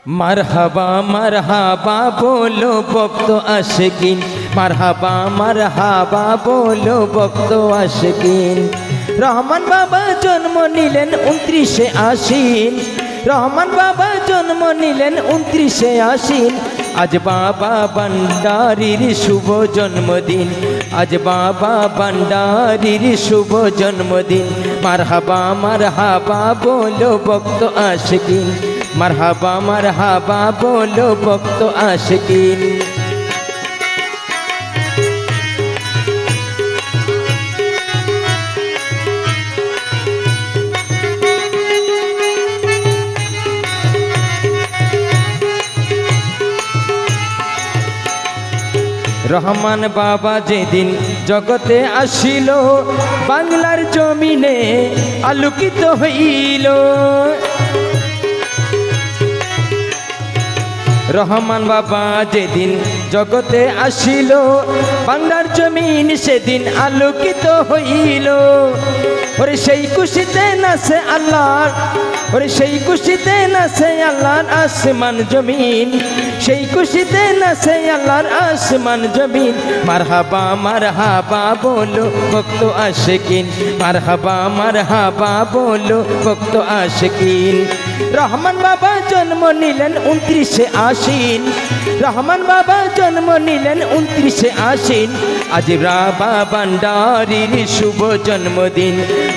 মারহাবা মারহাবা বলো ভক্ত আশিকিন, মারহাবা মারহাবা বলো ভক্ত আশিকিন। রহমান বাবা জন্ম নিলেন 29শে আশ্বিন, রহমান বাবা জন্ম নিলেন 29শে আশ্বিন। আজ বাবা ভান্ডারীর শুভ জন্মদিন, আজ বাবা ভান্ডারীর শুভ জন্মদিন। মারহাবা মারহাবা বলো ভক্ত আশিকিন, মারহাবা মারহাবা বলো ভক্ত আশিকিন। রহমান বাবা যেদিন জগতে আসিল, বাংলার জমিনে আলোকিত হইল। রহমান বাবা যেদিন জগতে আসিল, বাংলার জমিন সেদিন আলোকিত হইল। ওরে সেই খুশিতে নাচে আল্লাহ, ওরে সেই খুশিতে নাচে আল্লাহর আসমান জমিন, সেই খুশিতে নাচে আল্লাহর আসমান জমিন। মারহাবা মারহাবা বলো ভক্ত আশিকিন, মারহাবা মারহাবা বলো ভক্ত আশিকিন। রহমান বাবা জন্ম নিলেন 29শে আশ্বিন, রহমান বাবা জন্ম নিলেন 29শে আশ্বিন। আজ বাবা ভান্ডারীর শুভ জন্মদিন,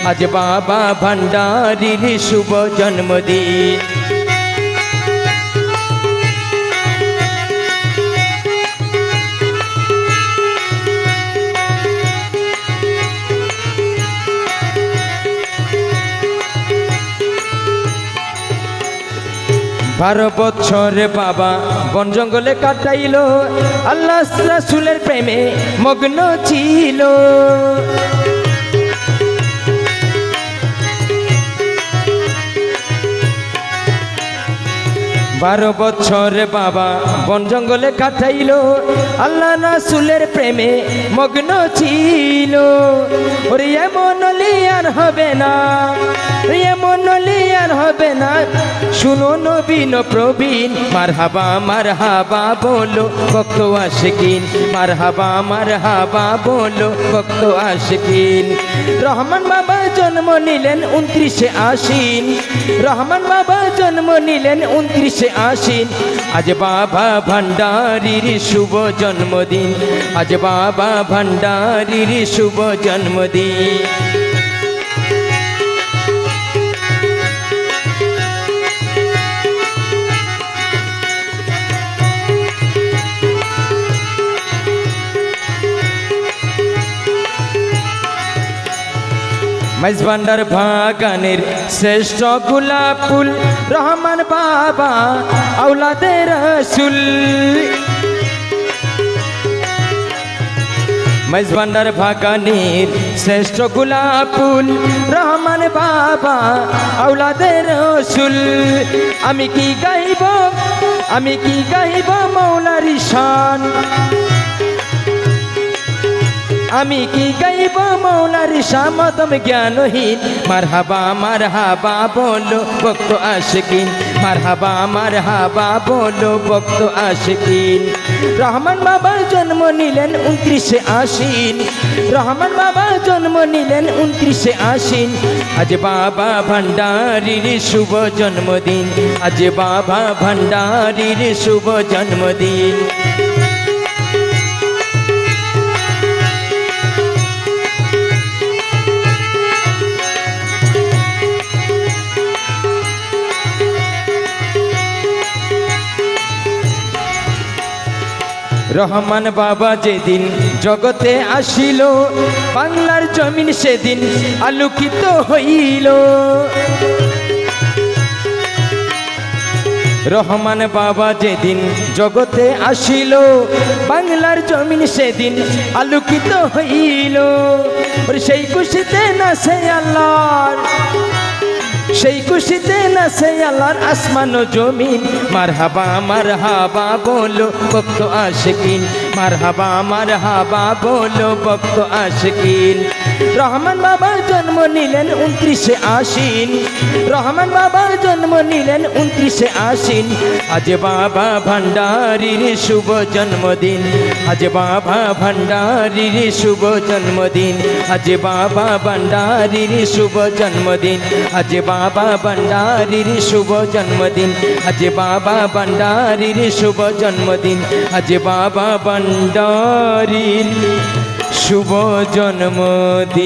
আজ বাবা ভান্ডারীর শুভ জন্মদিন। বারো বছর বাবা বন জঙ্গলে কাটাইল, আল্লাহ রাসূলের প্রেমে মগ্ন ছিল। 12 বছর বাবা বন জঙ্গলে কাটাইল, আল্লাহ রাসূলের প্রেমে মগ্ন ছিল। ওরে এমন আর হবে না, এমন আর হবে না, শুনো নবীন প্রবীণ। মারহাবা মারহাবা বলো ভক্ত আশিকিন, মারহাবা মারহাবা বলো ভক্ত আশিকিন। রহমান বাবা জন্ম নিলেন 29শে আশ্বিন, রহমান বাবা জন্ম নিলেন 29শে আশ্বিন। আজ বাবা ভান্ডারীর শুভ জন্মদিন, আজ বাবা ভান্ডারীর শুভ জন্মদিন। মাইজ ভান্ডার বাগানের শ্রেষ্ঠ গোলাপ ফুল, রহমান বাবা আওলাদে রাসূল। মাইজ ভান্ডার বাগানের শ্রেষ্ঠ গোলাপ ফুল, রহমান বাবা আওলাদে রাসূল। আমি কি গাইব, আমি কি গাইব মওলার শান, আমি কি গাইব মওলার শামতম জ্ঞানহীন। মারহাবা মারহাবা বলো ভক্ত আশিকিন, মারহাবা মারহাবা বলো ভক্ত আশিকিন। রহমান বাবা জন্ম নিলেন 29শে আশ্বিন, রহমান বাবা জন্ম নিলেন 29শে আশ্বিন। আজ বাবা ভান্ডারীর শুভ জন্মদিন, আজ বাবা ভান্ডারীর শুভ জন্মদিন। রহমান বাবা যেদিন জগতে আসিল, বাংলার জমিন সেদিন আলোকিত হইল। রহমান বাবা যেদিন জগতে আসিল, বাংলার জমিন সেদিন আলোকিত হইল। সেই খুশিতে নাচে আল্লাহর, সেই খুশিতে নাচে আল্লাহর আসমান ও জমিন। মারহাবা মারহাবা বলো ভক্ত আশিকিন, মারহাবা মারহাবা বলো ভক্ত আশিকিন। রহমান বাবা জন্ম জন্ম নিলেন 29শে আশ্বিন, রহমান বাবা জন্ম নিলেন 29শে আশ্বিন। আজ বাবা ভান্ডারীর শুভ জন্মদিন, আজ বাবা ভান্ডারীর শুভ জন্মদিন, আজ বাবা ভান্ডারীর শুভ জন্মদিন, আজ বাবা ভান্ডারীর শুভ জন্মদিন, আজ বাবা ভান্ডারীর শুভ জন্মদিন, আজ বাবা ভান্ডারীর শুভ জন্মদিন।